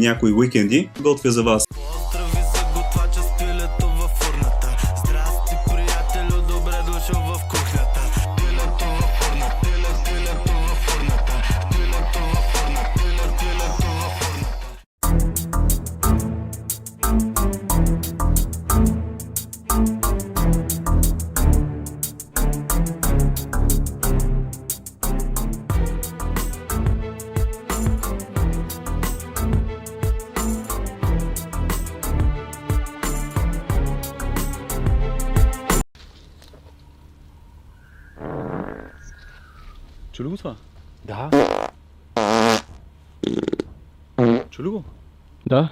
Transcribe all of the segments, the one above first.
някои уикенди готвя за вас. Поздрави за готвача с пилето във фурната. Здрасти, приятелю, добре дошъл в кухнята. Пилето във фурната, пилето във фурната, пилето във фурната, пилето във фурната. Чу ли го това? Да. Чу ли го? Да.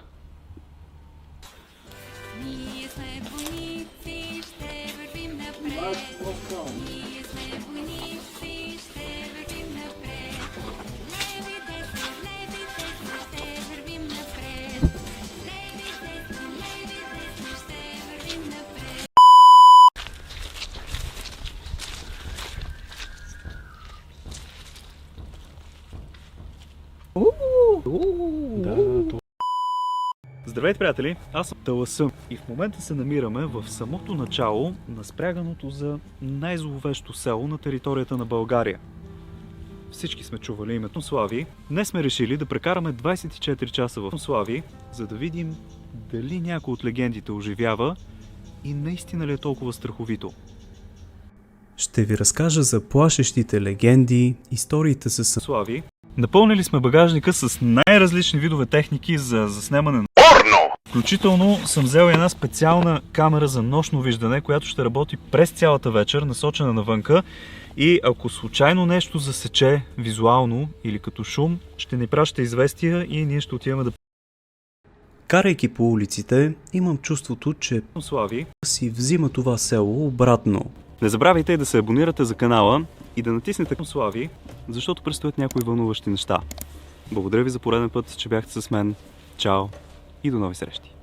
Ние сме войници, ще вървим напред. Ние сме войници, ще вървим напред. Леви, десни, ще вървим напред. Леви, десни, ще вървим напред. Здравейте, приятели! Аз съм Таласъм и в момента се намираме в самото начало на спряганото за най-зловещо село на територията на България. Всички сме чували името Слави. Днес сме решили да прекараме 24 часа в Слави, за да видим дали някой от легендите оживява и наистина ли е толкова страховито. Ще ви разкажа за плашещите легенди, историите с Слави. Напълнили сме багажника с най-различни видове техники за заснемане на порно. Включително съм взел една специална камера за нощно виждане, която ще работи през цялата вечер, насочена навънка. И ако случайно нещо засече визуално или като шум, ще ни праща известия и ние ще отиваме да... Карайки по улиците, имам чувството, че Слави си взима това село обратно. Не забравяйте да се абонирате за канала и да натиснете Слави, защото предстоят някои вълнуващи неща. Благодаря ви за пореден път, че бяхте с мен. Чао и до нови срещи!